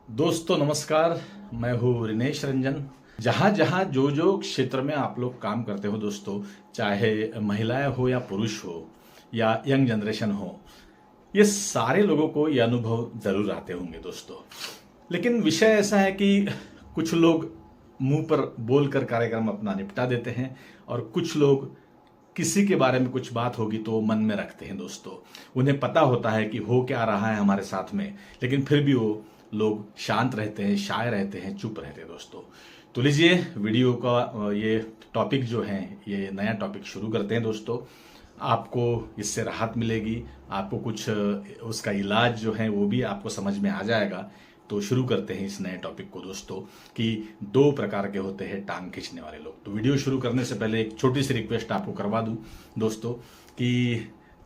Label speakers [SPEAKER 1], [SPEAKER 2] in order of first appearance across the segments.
[SPEAKER 1] दोस्तों नमस्कार। मैं हूँ रिनेश रंजन। जहाँ जहाँ जो जो क्षेत्र में आप लोग काम करते हो दोस्तों, चाहे महिलाएं हो या पुरुष हो या यंग जनरेशन हो, ये सारे लोगों को ये अनुभव जरूर आते होंगे दोस्तों। लेकिन विषय ऐसा है कि कुछ लोग मुंह पर बोलकर कार्यक्रम अपना निपटा देते हैं और कुछ लोग किसी के बारे में कुछ बात होगी तो मन में रखते हैं दोस्तों। उन्हें पता होता है कि हो क्या रहा है हमारे साथ में, लेकिन फिर भी वो लोग शांत रहते हैं, शाय रहते हैं, चुप रहते हैं दोस्तों। तो लीजिए वीडियो का ये टॉपिक जो है, ये नया टॉपिक शुरू करते हैं दोस्तों। आपको इससे राहत मिलेगी, आपको कुछ उसका इलाज जो है वो भी आपको समझ में आ जाएगा। तो शुरू करते हैं इस नए टॉपिक को दोस्तों कि दो प्रकार के होते हैं टांग खींचने वाले लोग। तो वीडियो शुरू करने से पहले एक छोटी सी रिक्वेस्ट आपको करवा दूं दोस्तों कि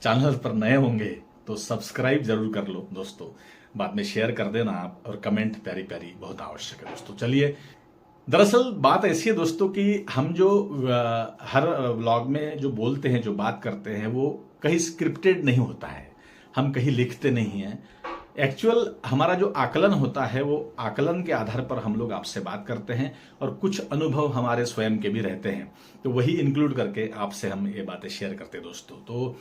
[SPEAKER 1] चैनल पर नए होंगे तो सब्सक्राइब जरूर कर लो दोस्तों, बाद में शेयर कर देना आप, और कमेंट प्यारी प्यारी बहुत आवश्यक है दोस्तों। चलिए, दरअसल बात ऐसी है दोस्तों कि हम जो हर व्लॉग में जो बोलते हैं, जो बात करते हैं, वो कहीं स्क्रिप्टेड नहीं होता है, हम कहीं लिखते नहीं हैं। एक्चुअल हमारा जो आकलन होता है वो आकलन के आधार पर हम लोग आपसे बात करते हैं और कुछ अनुभव हमारे स्वयं के भी रहते हैं, तो वही इंक्लूड करके आपसे हम ये बातें शेयर करते हैं दोस्तों। तो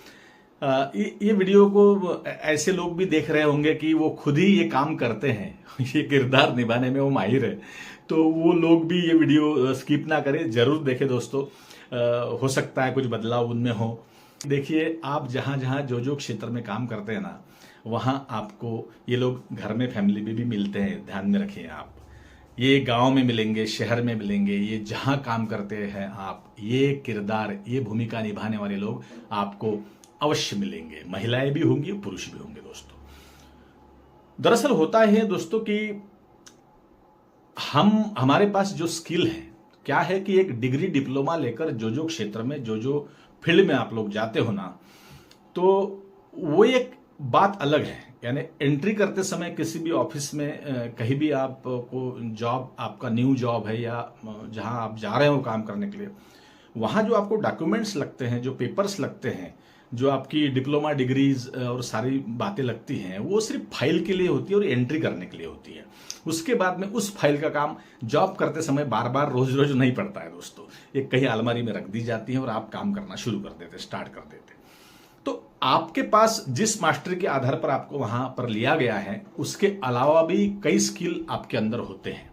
[SPEAKER 1] ये वीडियो को ऐसे लोग भी देख रहे होंगे कि वो खुद ही ये काम करते हैं ये किरदार निभाने में वो माहिर है, तो वो लोग भी ये वीडियो स्किप ना करें, जरूर देखें दोस्तों। हो सकता है कुछ बदलाव उनमें हो। देखिए, आप जहाँ जहाँ जो जो क्षेत्र में काम करते हैं ना, वहाँ आपको ये लोग घर में फैमिली में भी मिलते हैं, ध्यान में रखिए आप। ये गांव में मिलेंगे, शहर में मिलेंगे, ये जहाँ काम करते हैं आप, ये किरदार, ये भूमिका निभाने वाले लोग आपको अवश्य मिलेंगे। महिलाएं भी होंगी, पुरुष भी होंगे दोस्तों। दरअसल होता है दोस्तों कि हमारे पास जो स्किल है, क्या है कि एक डिग्री डिप्लोमा लेकर जो जो क्षेत्र में, जो जो फील्ड में आप लोग जाते हो ना, तो वो एक बात अलग है। यानी एंट्री करते समय किसी भी ऑफिस में कहीं भी आपको जॉब, आपका न्यू जॉब है या जहां आप जा रहे हो काम करने के लिए, वहां जो आपको डॉक्यूमेंट्स लगते हैं, जो पेपर्स लगते हैं, जो आपकी डिप्लोमा डिग्रीज और सारी बातें लगती हैं, वो सिर्फ फाइल के लिए होती है और एंट्री करने के लिए होती है। उसके बाद में उस फाइल का काम जॉब करते समय बार बार रोज रोज नहीं पड़ता है दोस्तों। ये कहीं अलमारी में रख दी जाती है और आप काम करना शुरू कर देते, स्टार्ट कर देते। तो आपके पास जिस मास्टर के आधार पर आपको वहां पर लिया गया है, उसके अलावा भी कई स्किल आपके अंदर होते हैं।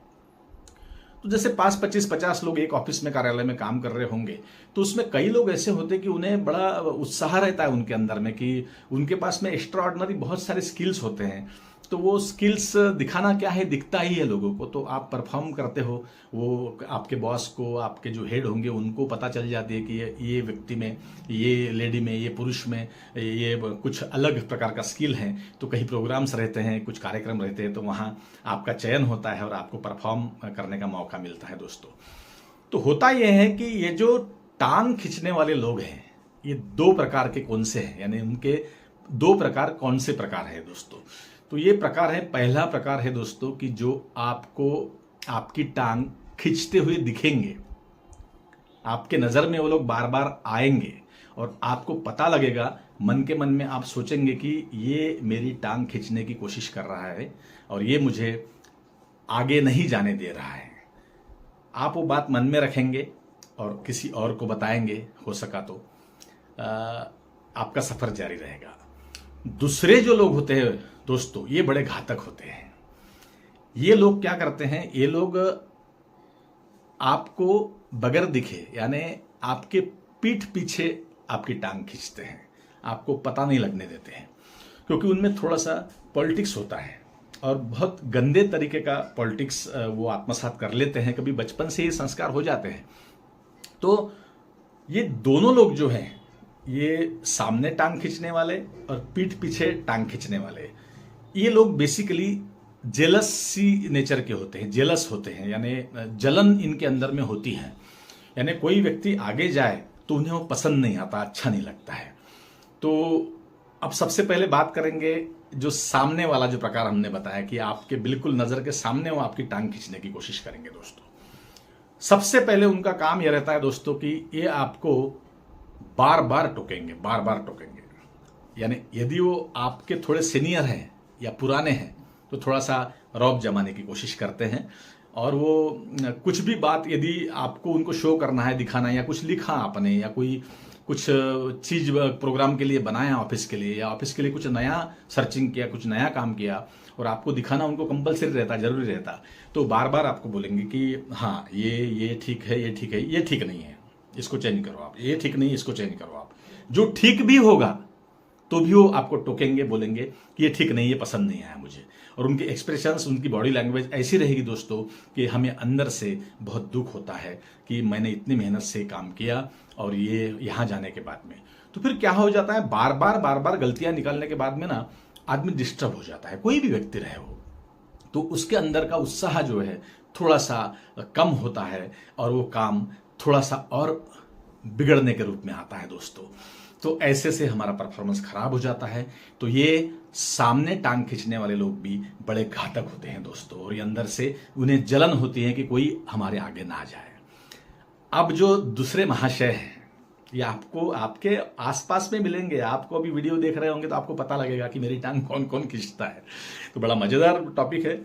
[SPEAKER 1] तो जैसे 25-50 लोग एक ऑफिस में, कार्यालय में काम कर रहे होंगे, तो उसमें कई लोग ऐसे होते हैं कि उन्हें बड़ा उत्साह रहता है उनके अंदर में कि उनके पास में एक्स्ट्रा ऑर्डिनरी बहुत सारे स्किल्स होते हैं। तो वो स्किल्स दिखाना क्या है, दिखता ही है लोगों को। तो आप परफॉर्म करते हो, वो आपके बॉस को, आपके जो हेड होंगे, उनको पता चल जाती है कि ये व्यक्ति में, ये लेडी में, ये पुरुष में ये कुछ अलग प्रकार का स्किल है। तो कहीं प्रोग्राम्स रहते हैं, कुछ कार्यक्रम रहते हैं, तो वहाँ आपका चयन होता है और आपको परफॉर्म करने का मौका मिलता है दोस्तों। तो होता यह है कि ये जो टांग खींचने वाले लोग हैं, ये दो प्रकार के कौन से हैं, यानी उनके दो प्रकार कौन से प्रकार है दोस्तों। तो ये प्रकार है, पहला प्रकार है दोस्तों कि जो आपको आपकी टांग खींचते हुए दिखेंगे, आपके नजर में वो लोग बार बार आएंगे और आपको पता लगेगा, मन के मन में आप सोचेंगे कि ये मेरी टांग खींचने की कोशिश कर रहा है और ये मुझे आगे नहीं जाने दे रहा है। आप वो बात मन में रखेंगे और किसी और को बताएंगे, हो सका तो आपका सफर जारी रहेगा। दूसरे जो लोग होते हैं दोस्तों, ये बड़े घातक होते हैं। ये लोग क्या करते हैं, ये लोग आपको बगैर दिखे, यानी आपके पीठ पीछे आपकी टांग खींचते हैं, आपको पता नहीं लगने देते हैं, क्योंकि उनमें थोड़ा सा पॉलिटिक्स होता है और बहुत गंदे तरीके का पॉलिटिक्स वो आत्मसात कर लेते हैं। कभी बचपन से ही संस्कार हो जाते हैं। तो ये दोनों लोग जो हैं, ये सामने टांग खींचने वाले और पीठ पीछे टांग खींचने वाले, ये लोग बेसिकली जेलसी नेचर के होते हैं, जेलस होते हैं, यानी जलन इनके अंदर में होती है। यानी कोई व्यक्ति आगे जाए तो उन्हें वो पसंद नहीं आता, अच्छा नहीं लगता है। तो अब सबसे पहले बात करेंगे जो सामने वाला जो प्रकार हमने बताया कि आपके बिल्कुल नजर के सामने वो आपकी टांग खींचने की कोशिश करेंगे दोस्तों। सबसे पहले उनका काम यह रहता है दोस्तों कि ये आपको बार बार टोकेंगे, बार बार टोकेंगे। यानी यदि वो आपके थोड़े सीनियर हैं या पुराने हैं, तो थोड़ा सा रौब जमाने की कोशिश करते हैं। और वो कुछ भी बात यदि आपको उनको शो करना है, दिखाना है, या कुछ लिखा आपने, या कोई कुछ चीज प्रोग्राम के लिए बनाया ऑफिस के लिए, या ऑफिस के लिए कुछ नया सर्चिंग किया, कुछ नया काम किया, और आपको दिखाना उनको कंपलसरी रहता, जरूरी रहता, तो बार बार आपको बोलेंगे कि हाँ ये ठीक है, ये ठीक है, ये ठीक नहीं है, इसको चेंज करो आप, ये ठीक नहीं, इसको चेंज करो आप। जो ठीक भी होगा तो भी वो आपको टोकेंगे, बोलेंगे कि ये ठीक नहीं, ये पसंद नहीं आया मुझे। और उनके एक्सप्रेशंस, उनकी बॉडी लैंग्वेज ऐसी रहेगी दोस्तों कि हमें अंदर से बहुत दुख होता है कि मैंने इतनी मेहनत से काम किया और ये यहाँ जाने के बाद में। तो फिर क्या हो जाता है, बार बार गलतियां निकालने के बाद में ना आदमी डिस्टर्ब हो जाता है। कोई भी व्यक्ति रहे हो तो उसके अंदर का उत्साह जो है थोड़ा सा कम होता है, और वो काम थोड़ा सा और बिगड़ने के रूप में आता है दोस्तों। तो ऐसे से हमारा परफॉर्मेंस खराब हो जाता है। तो ये सामने टांग खींचने वाले लोग भी बड़े घातक होते हैं दोस्तों, और ये अंदर से उन्हें जलन होती है कि कोई हमारे आगे ना जाए। अब जो दूसरे महाशय हैं, ये आपको आपके आसपास में मिलेंगे। आपको अभी वीडियो देख रहे होंगे तो आपको पता लगेगा कि मेरी टांग कौन कौन खींचता है। तो बड़ा मजेदार टॉपिक है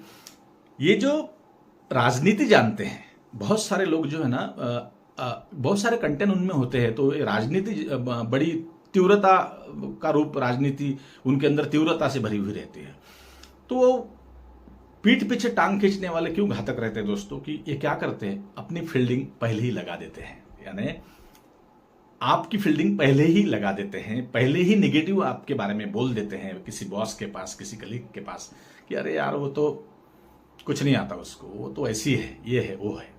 [SPEAKER 1] ये। जो राजनीति जानते हैं बहुत सारे लोग जो है ना, बहुत सारे कंटेंट उनमें होते हैं, तो राजनीति बड़ी तीव्रता का रूप, राजनीति उनके अंदर तीव्रता से भरी हुई रहती है। तो वो पीठ पीछे टांग खींचने वाले क्यों घातक रहते हैं दोस्तों, कि ये क्या करते हैं, अपनी फील्डिंग पहले ही लगा देते हैं। यानी आपकी फील्डिंग पहले ही लगा देते हैं, पहले ही नेगेटिव आपके बारे में बोल देते हैं किसी बॉस के पास, किसी कलीग के पास, कि अरे यार वो तो कुछ नहीं आता उसको, वो तो ऐसी है, ये है, वो है।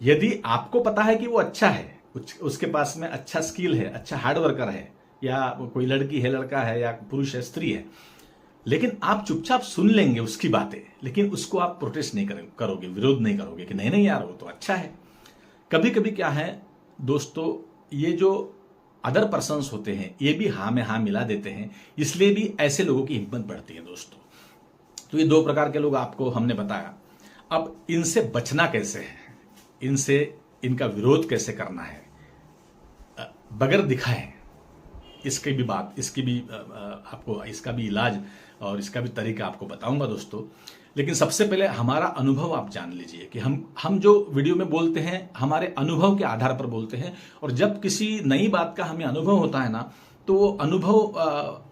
[SPEAKER 1] यदि आपको पता है कि वो अच्छा है, उसके पास में अच्छा स्किल है, अच्छा हार्ड वर्कर है, या कोई लड़की है, लड़का है, या पुरुष है, स्त्री है, लेकिन आप चुपचाप सुन लेंगे उसकी बातें, लेकिन उसको आप प्रोटेस्ट नहीं करोगे, विरोध नहीं करोगे कि नहीं यार वो तो अच्छा है। कभी कभी क्या है दोस्तों, ये जो अदर पर्सन्स होते हैं ये भी हाँ में हाँ मिला देते हैं, इसलिए भी ऐसे लोगों की हिम्मत बढ़ती है दोस्तों। तो ये दो प्रकार के लोग आपको हमने बताया। अब इनसे बचना कैसे है, इनसे इनका विरोध कैसे करना है बगैर दिखाए, इसकी भी बात, इसकी भी आपको इसका भी इलाज और इसका भी तरीका आपको बताऊंगा दोस्तों। लेकिन सबसे पहले हमारा अनुभव आप जान लीजिए कि हम जो वीडियो में बोलते हैं हमारे अनुभव के आधार पर बोलते हैं, और जब किसी नई बात का हमें अनुभव होता है ना, तो वो अनुभव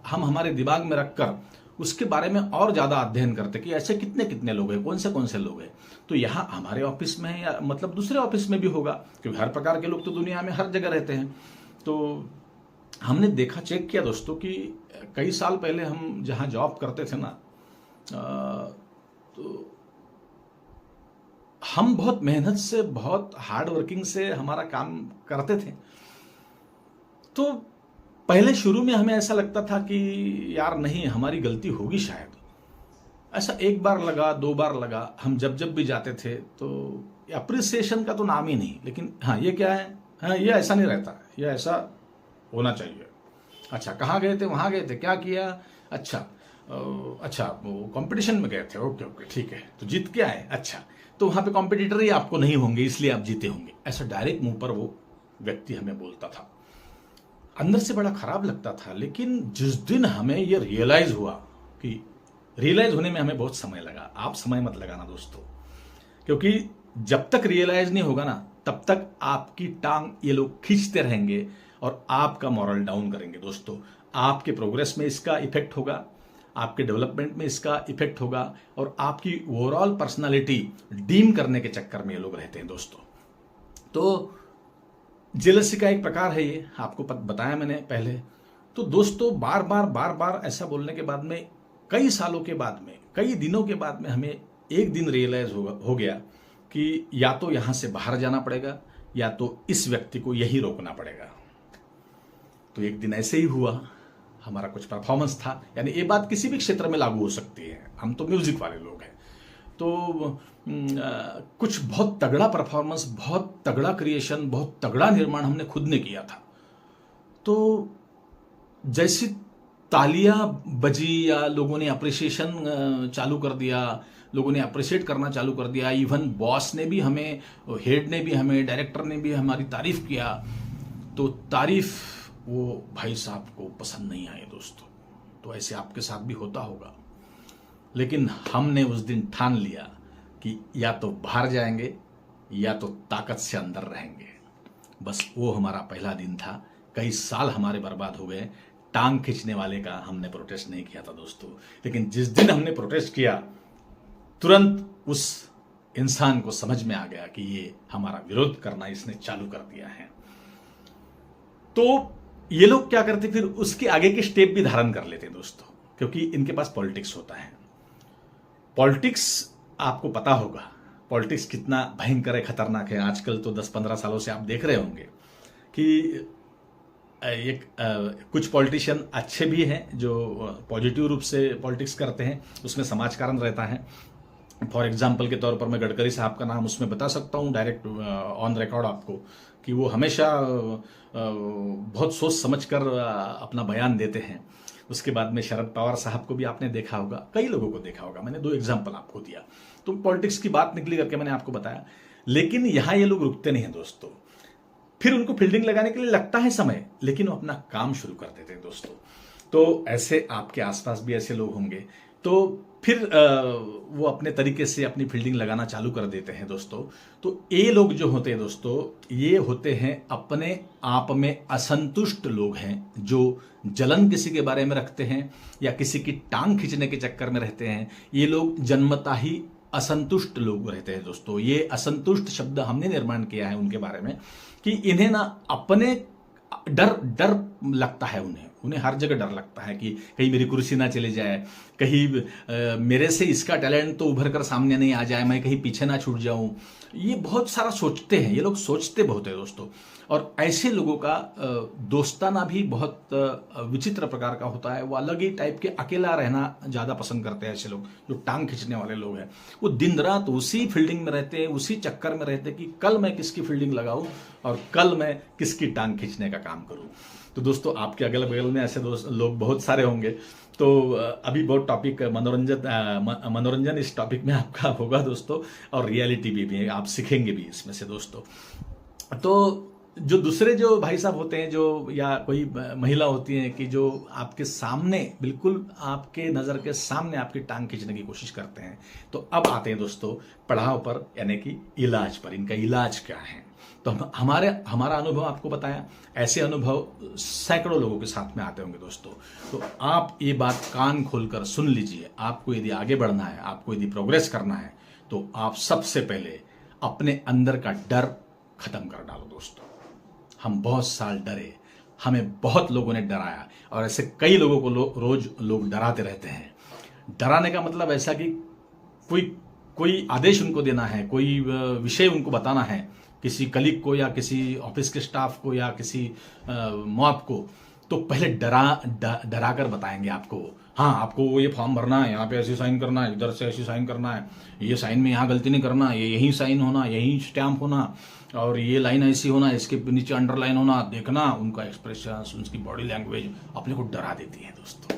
[SPEAKER 1] हम हमारे दिमाग में रखकर उसके बारे में और ज्यादा अध्ययन करते कि ऐसे कितने कितने लोग हैं, कौन से लोग हैं। तो यहाँ हमारे ऑफिस में या मतलब दूसरे ऑफिस में भी होगा, क्योंकि हर प्रकार के लोग तो दुनिया में हर जगह रहते हैं। तो हमने देखा, चेक किया दोस्तों कि कई साल पहले हम जहां जॉब करते थे ना, तो हम बहुत मेहनत से, बहुत हार्ड वर्किंग से हमारा काम करते थे। तो पहले शुरू में हमें ऐसा लगता था कि यार नहीं, हमारी गलती होगी शायद। ऐसा एक बार लगा, दो बार लगा। हम जब भी जाते थे तो अप्रिसिएशन का तो नाम ही नहीं, लेकिन हाँ ये क्या है, हाँ ये ऐसा नहीं रहता, ये ऐसा होना चाहिए। अच्छा कहाँ गए थे, वहां गए थे, क्या किया, अच्छा वो कंपटीशन में गए थे, ओके ठीक है, तो जीत के आए, अच्छा तो वहां पे कॉम्पिटिटर ही आपको नहीं होंगे इसलिए आप जीते होंगे। ऐसा डायरेक्ट मुंह पर वो व्यक्ति हमें बोलता था। अंदर से बड़ा खराब लगता था। लेकिन जिस दिन हमें ये रियलाइज हुआ, कि रियलाइज होने में हमें बहुत समय लगा, आप समय मत लगाना दोस्तों, क्योंकि जब तक रियलाइज नहीं होगा ना तब तक आपकी टांग ये लोग खींचते रहेंगे और आपका मॉरल डाउन करेंगे दोस्तों। आपके प्रोग्रेस में इसका इफेक्ट होगा, आपके डेवलपमेंट में इसका इफेक्ट होगा, और आपकी ओवरऑल पर्सनालिटी डीम करने के चक्कर में ये लोग रहते हैं दोस्तों। तो जेलसी का एक प्रकार है ये, आपको बताया मैंने पहले। तो दोस्तों बार बार ऐसा बोलने के बाद में, कई सालों के बाद में, कई दिनों के बाद में हमें एक दिन रियलाइज हो गया कि या तो यहां से बाहर जाना पड़ेगा, या तो इस व्यक्ति को यही रोकना पड़ेगा। तो एक दिन ऐसे ही हुआ, हमारा कुछ परफॉर्मेंस था, यानी ये बात किसी भी क्षेत्र में लागू हो सकती है, हम तो म्यूजिक वाले लोग हैं। तो कुछ बहुत तगड़ा परफॉर्मेंस, बहुत तगड़ा क्रिएशन, बहुत तगड़ा निर्माण हमने खुद ने किया था। तो जैसी तालियां बजी या लोगों ने अप्रिसिएशन चालू कर दिया, लोगों ने अप्रिशिएट करना चालू कर दिया, इवन बॉस ने भी हमें, हेड ने भी हमें, डायरेक्टर ने भी हमारी तारीफ किया, तो तारीफ वो भाई साहब को पसंद नहीं आए दोस्तों। तो ऐसे आपके साथ भी होता होगा। लेकिन हमने उस दिन ठान लिया कि या तो बाहर जाएंगे या तो ताकत से अंदर रहेंगे। बस वो हमारा पहला दिन था। कई साल हमारे बर्बाद हो गए। टांग खींचने वाले का हमने प्रोटेस्ट नहीं किया था दोस्तों, लेकिन जिस दिन हमने प्रोटेस्ट किया तुरंत उस इंसान को समझ में आ गया कि ये हमारा विरोध करना इसने चालू कर दिया है। तो ये लोग क्या करते, फिर उसके आगे के स्टेप भी धारण कर लेते दोस्तों, क्योंकि इनके पास पॉलिटिक्स होता है। पॉलिटिक्स आपको पता होगा, पॉलिटिक्स कितना भयंकर है, खतरनाक है। आजकल तो 10-15 सालों से आप देख रहे होंगे कि कुछ पॉलिटिशियन अच्छे भी हैं जो पॉजिटिव रूप से पॉलिटिक्स करते हैं, उसमें समाजकारण रहता है। फॉर एग्जाम्पल के तौर पर मैं गडकरी साहब का नाम उसमें बता सकता हूँ डायरेक्ट ऑन रिकॉर्ड आपको, कि वो हमेशा बहुत सोच समझ कर अपना बयान देते हैं। उसके बाद में शरद पवार साहब को भी आपने देखा होगा, कई लोगों को देखा होगा, मैंने 2 एग्जाम्पल आपको दिया। तो पॉलिटिक्स की बात निकली करके मैंने आपको बताया। लेकिन यहां ये लोग रुकते नहीं हैं दोस्तों, फिर उनको फील्डिंग लगाने के लिए लगता है समय, लेकिन वो अपना काम शुरू कर देते हैं दोस्तों। तो ऐसे आपके आसपास भी ऐसे लोग होंगे, तो फिर वो अपने तरीके से अपनी फील्डिंग लगाना चालू कर देते हैं दोस्तों। तो ये लोग जो होते हैं दोस्तों, ये होते हैं अपने आप में असंतुष्ट लोग हैं, जो जलन किसी के बारे में रखते हैं या किसी की टांग खींचने के चक्कर में रहते हैं। ये लोग जन्मता ही असंतुष्ट लोग रहते हैं दोस्तों। ये असंतुष्ट शब्द हमने निर्माण किया है उनके बारे में, कि इन्हें ना अपने डर लगता है, उन्हें हर जगह डर लगता है कि कहीं मेरी कुर्सी ना चले जाए, कहीं मेरे से इसका टैलेंट तो उभर कर सामने नहीं आ जाए, मैं कहीं पीछे ना छूट जाऊं। ये बहुत सारा सोचते हैं, ये लोग सोचते बहुत है दोस्तों। और ऐसे लोगों का दोस्ताना भी बहुत विचित्र प्रकार का होता है। वो अलग ही टाइप के, अकेला रहना ज़्यादा पसंद करते हैं ऐसे लोग, जो टांग खींचने वाले लोग हैं। वो दिन रात उसी फील्डिंग में रहते हैं, उसी चक्कर में रहते हैं कि कल मैं किसकी फील्डिंग लगाऊं और कल मैं किसकी टांग खींचने का काम करूं। तो दोस्तों आपके अगल बगल में ऐसे दोस्त लोग बहुत सारे होंगे। तो अभी बहुत टॉपिक मनोरंजन इस टॉपिक में आपका होगा दोस्तों, और रियलिटी भी आप सीखेंगे भी इसमें से दोस्तों। तो जो दूसरे जो भाई साहब होते हैं, जो या कोई महिला होती है कि जो आपके सामने, बिल्कुल आपके नज़र के सामने आपकी टांग खींचने की कोशिश करते हैं। तो अब आते हैं दोस्तों पड़ाव पर, यानी कि इलाज पर। इनका इलाज क्या है? तो हमारा अनुभव आपको बताया, ऐसे अनुभव सैकड़ों लोगों के साथ में आते होंगे दोस्तों। तो आप ये बात कान खोलकर सुन लीजिए। आपको यदि आगे बढ़ना है, आपको यदि प्रोग्रेस करना है, तो आप सबसे पहले अपने अंदर का डर खत्म कर डालो दोस्तों। हम बहुत साल डरे, हमें बहुत लोगों ने डराया, और ऐसे कई लोगों को रोज लोग डराते रहते हैं। डराने का मतलब ऐसा कि कोई आदेश उनको देना है, कोई विषय उनको बताना है, किसी कलीग को या किसी ऑफिस के स्टाफ को या किसी मॉब को, तो पहले डरा कर बताएंगे आपको। हाँ, आपको ये फॉर्म भरना है, यहाँ पे ऐसे साइन करना है, इधर से ऐसे साइन करना है, ये साइन में यहाँ गलती नहीं करना, ये यहीं साइन होना, यहीं स्टैम्प होना, और ये लाइन ऐसी होना, इसके नीचे अंडरलाइन होना। देखना उनका एक्सप्रेशन, उनकी बॉडी लैंग्वेज अपने को डरा देती है दोस्तों।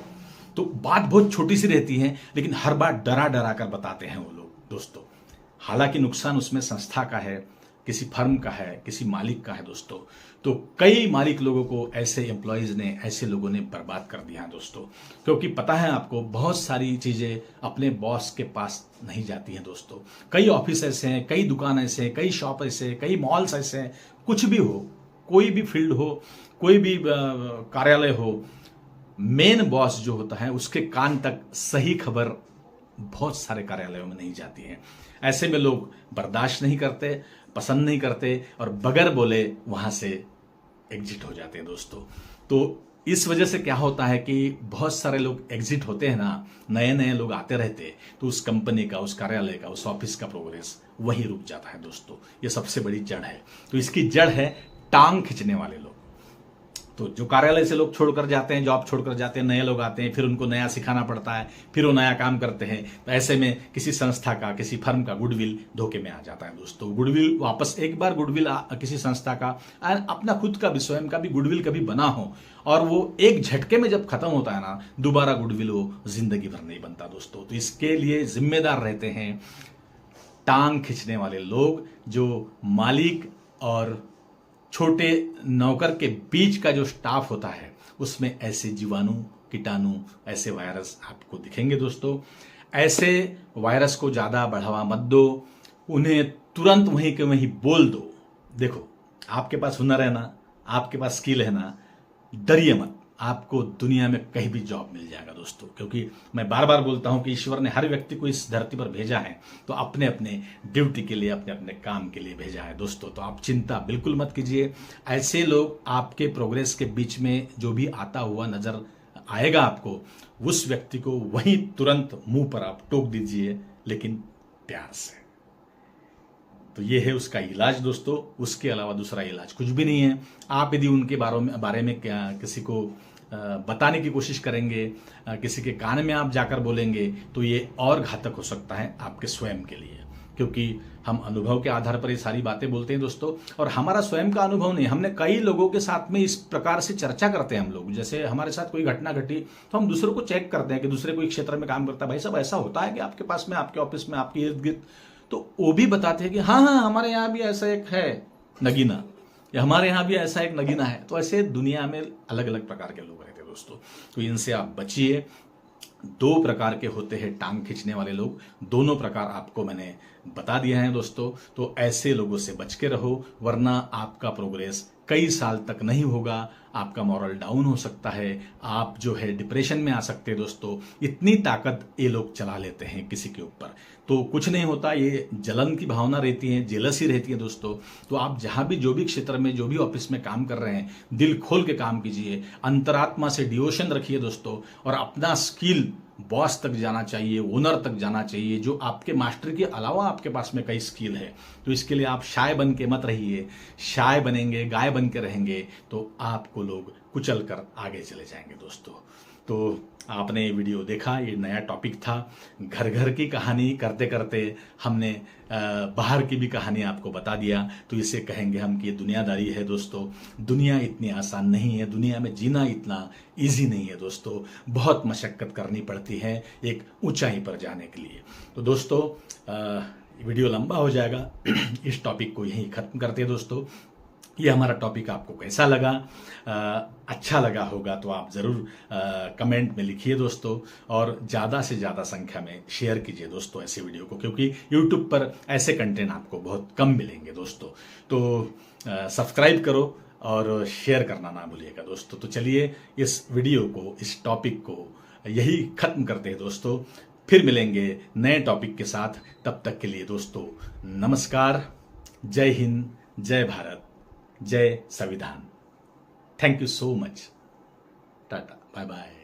[SPEAKER 1] तो बात बहुत छोटी सी रहती है, लेकिन हर बार डरा कर बताते हैं वो लोग दोस्तों। हालांकि नुकसान उसमें संस्था का है, किसी फर्म का है, किसी मालिक का है दोस्तों। तो कई मालिक लोगों को ऐसे एम्प्लॉयज ने, ऐसे लोगों ने बर्बाद कर दिया दोस्तों। क्योंकि पता है आपको, बहुत सारी चीजें अपने बॉस के पास नहीं जाती हैं दोस्तों। कई ऑफिस ऐसे हैं, कई दुकान ऐसे हैं, कई शॉप ऐसे हैं, कई मॉल्स ऐसे हैं। कुछ भी हो, कोई भी फील्ड हो, कोई भी कार्यालय हो, मेन बॉस जो होता है उसके कान तक सही खबर बहुत सारे कार्यालयों में नहीं जाती है। ऐसे में लोग बर्दाश्त नहीं करते, पसंद नहीं करते, और बगैर बोले वहां से एग्जिट हो जाते हैं दोस्तों। तो इस वजह से क्या होता है कि बहुत सारे लोग एग्जिट होते हैं ना, नए नए लोग आते रहते, तो उस कंपनी का, उस कार्यालय का, उस ऑफिस का प्रोग्रेस वहीं रुक जाता है दोस्तों। ये सबसे बड़ी जड़ है। तो इसकी जड़ है टांग खींचने वाले लोग। तो जो कार्यालय से लोग छोड़कर जाते हैं, जॉब छोड़कर जाते हैं, नए लोग आते हैं, फिर उनको नया सिखाना पड़ता है, फिर वो नया काम करते हैं। तो ऐसे में किसी संस्था का, किसी फर्म का गुडविल धोखे में आ जाता है दोस्तों। गुडविल वापस, एक बार गुडविल किसी संस्था का, अपना खुद का भी, स्वयं का भी गुडविल कभी बना हो, और वो एक झटके में जब खत्म होता है ना, दोबारा गुडविल वो जिंदगी भर नहीं बनता दोस्तों। तो इसके लिए जिम्मेदार रहते हैं टांग खींचने वाले लोग, जो मालिक और छोटे नौकर के बीच का जो स्टाफ होता है, उसमें ऐसे जीवाणु, कीटाणु, ऐसे वायरस आपको दिखेंगे दोस्तों। ऐसे वायरस को ज्यादा बढ़ावा मत दो, उन्हें तुरंत वहीं के वहीं बोल दो। देखो, आपके पास हुनर है ना, आपके पास स्किल है ना, डरिए मत, आपको दुनिया में कहीं भी जॉब मिल जाएगा दोस्तों। क्योंकि मैं बार बार बोलता हूं कि ईश्वर ने हर व्यक्ति को इस धरती पर भेजा है तो अपने अपने ड्यूटी के लिए, अपने अपने काम के लिए भेजा है दोस्तों। तो आप चिंता बिल्कुल मत कीजिए। ऐसे लोग आपके प्रोग्रेस के बीच में जो भी आता हुआ नजर आएगा आपको, उस व्यक्ति को वहीं तुरंत मुंह पर आप टोक दीजिए, लेकिन प्यार से। तो ये है उसका इलाज दोस्तों, उसके अलावा दूसरा इलाज कुछ भी नहीं है। आप यदि उनके बारे में किसी को बताने की कोशिश करेंगे, किसी के कान में आप जाकर बोलेंगे, तो ये और घातक हो सकता है आपके स्वयं के लिए। क्योंकि हम अनुभव के आधार पर ये सारी बातें बोलते हैं दोस्तों, और हमारा स्वयं का अनुभव नहीं, हमने कई लोगों के साथ में इस प्रकार से चर्चा करते हैं हम लोग। जैसे हमारे साथ कोई घटना घटी तो हम दूसरों को चेक करते हैं कि दूसरे कोई क्षेत्र में काम करता है, भाई साहब ऐसा होता है कि आपके पास में, आपके ऑफिस में, आपके इर्द गिर्द, तो वो भी बताते हैं कि हाँ हाँ हमारे यहाँ भी ऐसा एक है नगीना, या हमारे यहाँ भी ऐसा एक नगीना है। तो ऐसे दुनिया में अलग अलग प्रकार के लोग रहते हैं दोस्तों, तो इनसे आप बचिए। दो प्रकार के होते हैं टांग खींचने वाले लोग, दोनों प्रकार आपको मैंने बता दिया है दोस्तों। तो ऐसे लोगों से बच के रहो, वरना आपका प्रोग्रेस कई साल तक नहीं होगा, आपका मॉरल डाउन हो सकता है, आप जो है डिप्रेशन में आ सकते हैं दोस्तों। इतनी ताकत ये लोग चला लेते हैं किसी के ऊपर, तो कुछ नहीं होता। ये जलन की भावना रहती है, जेलसी रहती है दोस्तों। तो आप जहां भी, जो भी क्षेत्र में, जो भी ऑफिस में काम कर रहे हैं, दिल खोल के काम कीजिए, अंतरात्मा से डिवोशन रखिए दोस्तों, और अपना स्किल बॉस तक जाना चाहिए, ओनर तक जाना चाहिए, जो आपके मास्टर के अलावा आपके पास में कई स्किल है। तो इसके लिए आप शाय बन के मत रहिए। शाय बनेंगे, गाय बन के रहेंगे तो आपको लोग कुचल कर आगे चले जाएंगे दोस्तों। तो आपने ये वीडियो देखा, ये नया टॉपिक था। घर घर की कहानी करते करते हमने बाहर की भी कहानी आपको बता दिया। तो इसे कहेंगे हम कि ये दुनियादारी है दोस्तों। दुनिया इतनी आसान नहीं है, दुनिया में जीना इतना इजी नहीं है दोस्तों। बहुत मशक्कत करनी पड़ती है एक ऊंचाई पर जाने के लिए। तो दोस्तों वीडियो लंबा हो जाएगा, इस टॉपिक को यहीं खत्म करते हैं दोस्तों। ये हमारा टॉपिक आपको कैसा लगा? अच्छा लगा होगा तो आप ज़रूर कमेंट में लिखिए दोस्तों, और ज़्यादा से ज़्यादा संख्या में शेयर कीजिए दोस्तों ऐसे वीडियो को, क्योंकि यूट्यूब पर ऐसे कंटेंट आपको बहुत कम मिलेंगे दोस्तों। तो सब्सक्राइब करो और शेयर करना ना भूलिएगा दोस्तों। तो चलिए इस वीडियो को, इस टॉपिक को यही खत्म करते हैं दोस्तों। फिर मिलेंगे नए टॉपिक के साथ, तब तक के लिए दोस्तों नमस्कार। जय हिंद, जय भारत, जय संविधान। Thank you so much. Tata, bye bye.